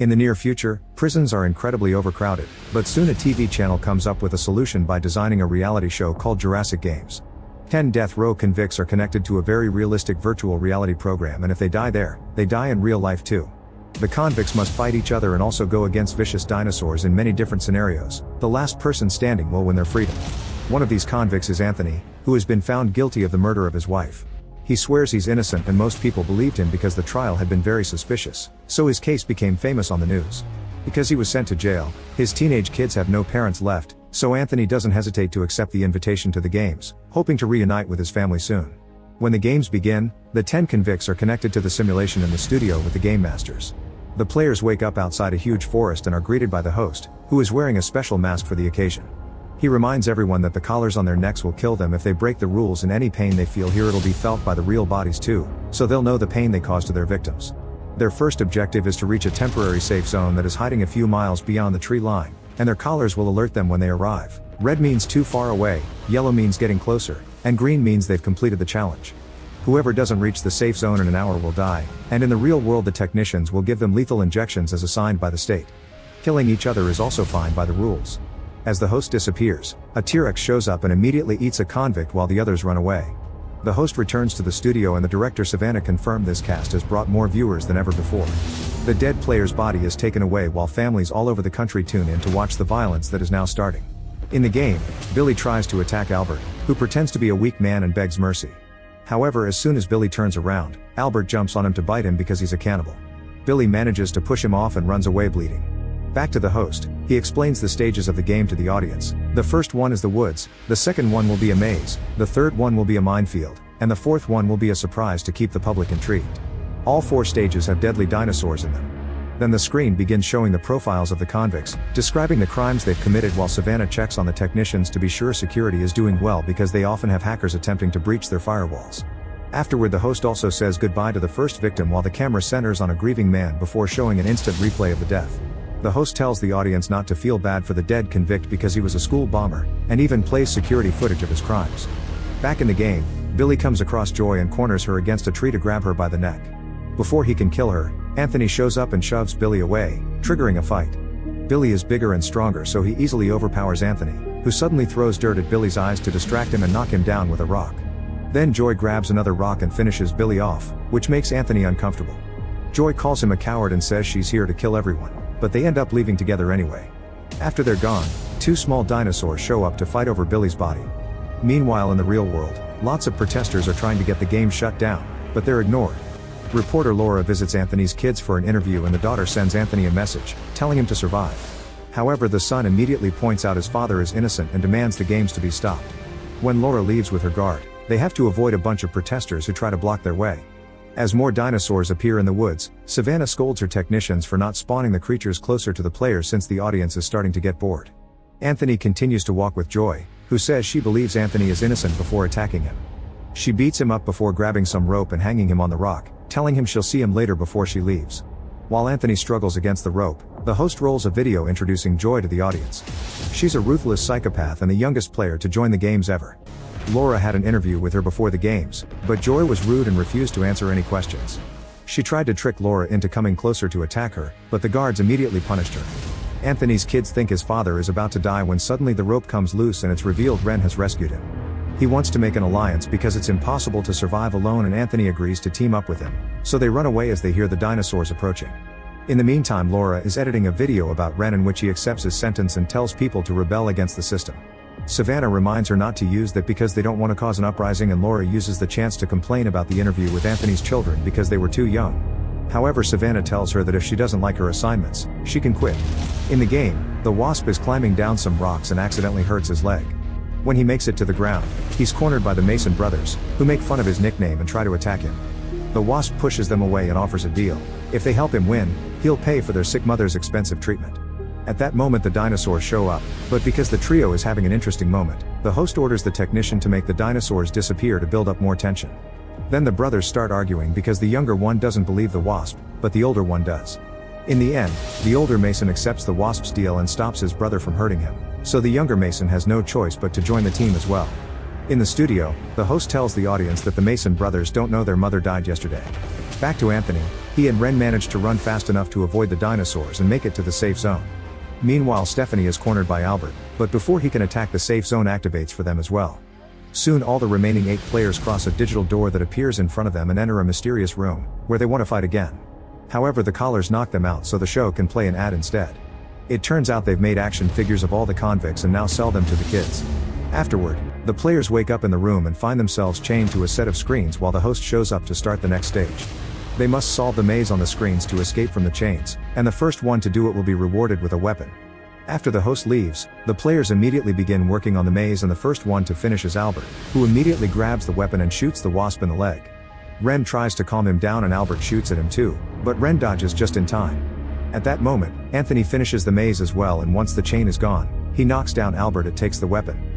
In the near future, prisons are incredibly overcrowded, but soon a TV channel comes up with a solution by designing a reality show called Jurassic Games. 10 death row convicts are connected to a very realistic virtual reality program, and if they die there, they die in real life too. The convicts must fight each other and also go against vicious dinosaurs in many different scenarios. The last person standing will win their freedom. One of these convicts is Anthony, who has been found guilty of the murder of his wife. He swears he's innocent, and most people believed him because the trial had been very suspicious, so his case became famous on the news. Because he was sent to jail, his teenage kids have no parents left, so Anthony doesn't hesitate to accept the invitation to the games, hoping to reunite with his family soon. When the games begin, the 10 convicts are connected to the simulation in the studio with the game masters. The players wake up outside a huge forest and are greeted by the host, who is wearing a special mask for the occasion. He reminds everyone that the collars on their necks will kill them if they break the rules, and any pain they feel here it'll be felt by the real bodies too, so they'll know the pain they cause to their victims. Their first objective is to reach a temporary safe zone that is hiding a few miles beyond the tree line, and their collars will alert them when they arrive. Red means too far away, yellow means getting closer, and green means they've completed the challenge. Whoever doesn't reach the safe zone in an hour will die, and in the real world the technicians will give them lethal injections as assigned by the state. Killing each other is also fine by the rules. As the host disappears, a T-Rex shows up and immediately eats a convict while the others run away. The host returns to the studio, and the director Savannah confirmed this cast has brought more viewers than ever before. The dead player's body is taken away while families all over the country tune in to watch the violence that is now starting. In the game, Billy tries to attack Albert, who pretends to be a weak man and begs mercy. However, as soon as Billy turns around, Albert jumps on him to bite him because he's a cannibal. Billy manages to push him off and runs away bleeding. Back to the host, he explains the stages of the game to the audience. The first one is the woods, the second one will be a maze, the third one will be a minefield, and the fourth one will be a surprise to keep the public intrigued. All 4 stages have deadly dinosaurs in them. Then the screen begins showing the profiles of the convicts, describing the crimes they've committed, while Savannah checks on the technicians to be sure security is doing well, because they often have hackers attempting to breach their firewalls. Afterward, the host also says goodbye to the first victim while the camera centers on a grieving man before showing an instant replay of the death. The host tells the audience not to feel bad for the dead convict because he was a school bomber, and even plays security footage of his crimes. Back in the game, Billy comes across Joy and corners her against a tree to grab her by the neck. Before he can kill her, Anthony shows up and shoves Billy away, triggering a fight. Billy is bigger and stronger, so he easily overpowers Anthony, who suddenly throws dirt at Billy's eyes to distract him and knock him down with a rock. Then Joy grabs another rock and finishes Billy off, which makes Anthony uncomfortable. Joy calls him a coward and says she's here to kill everyone, but they end up leaving together anyway. After they're gone, 2 small dinosaurs show up to fight over Billy's body. Meanwhile, in the real world, lots of protesters are trying to get the game shut down, but they're ignored. Reporter Laura visits Anthony's kids for an interview, and the daughter sends Anthony a message, telling him to survive. However, the son immediately points out his father is innocent and demands the games to be stopped. When Laura leaves with her guard, they have to avoid a bunch of protesters who try to block their way. As more dinosaurs appear in the woods, Savannah scolds her technicians for not spawning the creatures closer to the players since the audience is starting to get bored. Anthony continues to walk with Joy, who says she believes Anthony is innocent before attacking him. She beats him up before grabbing some rope and hanging him on the rock, telling him she'll see him later before she leaves. While Anthony struggles against the rope, the host rolls a video introducing Joy to the audience. She's a ruthless psychopath and the youngest player to join the games ever. Laura had an interview with her before the games, but Joy was rude and refused to answer any questions. She tried to trick Laura into coming closer to attack her, but the guards immediately punished her. Anthony's kids think his father is about to die when suddenly the rope comes loose and it's revealed Ren has rescued him. He wants to make an alliance because it's impossible to survive alone, and Anthony agrees to team up with him, so they run away as they hear the dinosaurs approaching. In the meantime, Laura is editing a video about Ren in which he accepts his sentence and tells people to rebel against the system. Savannah reminds her not to use that because they don't want to cause an uprising, and Laura uses the chance to complain about the interview with Anthony's children because they were too young. However, Savannah tells her that if she doesn't like her assignments, she can quit. In the game, the wasp is climbing down some rocks and accidentally hurts his leg. When he makes it to the ground, he's cornered by the Mason brothers, who make fun of his nickname and try to attack him. The wasp pushes them away and offers a deal. If they help him win, he'll pay for their sick mother's expensive treatment. At that moment, the dinosaurs show up, but because the trio is having an interesting moment, the host orders the technician to make the dinosaurs disappear to build up more tension. Then the brothers start arguing because the younger one doesn't believe the wasp, but the older one does. In the end, the older Mason accepts the wasp's deal and stops his brother from hurting him, so the younger Mason has no choice but to join the team as well. In the studio, the host tells the audience that the Mason brothers don't know their mother died yesterday. Back to Anthony, He and Ren manage to run fast enough to avoid the dinosaurs and make it to the safe zone. Meanwhile, Stephanie is cornered by Albert, but before he can attack, the safe zone activates for them as well. Soon all the remaining 8 players cross a digital door that appears in front of them and enter a mysterious room, where they want to fight again. However, the collars knock them out so the show can play an ad instead. It turns out they've made action figures of all the convicts and now sell them to the kids. Afterward, the players wake up in the room and find themselves chained to a set of screens while the host shows up to start the next stage. They must solve the maze on the screens to escape from the chains, and the first one to do it will be rewarded with a weapon. After the host leaves, the players immediately begin working on the maze, and the first one to finish is Albert, who immediately grabs the weapon and shoots the wasp in the leg. Ren tries to calm him down and Albert shoots at him too, but Ren dodges just in time. At that moment, Anthony finishes the maze as well, and once the chain is gone, he knocks down Albert and takes the weapon.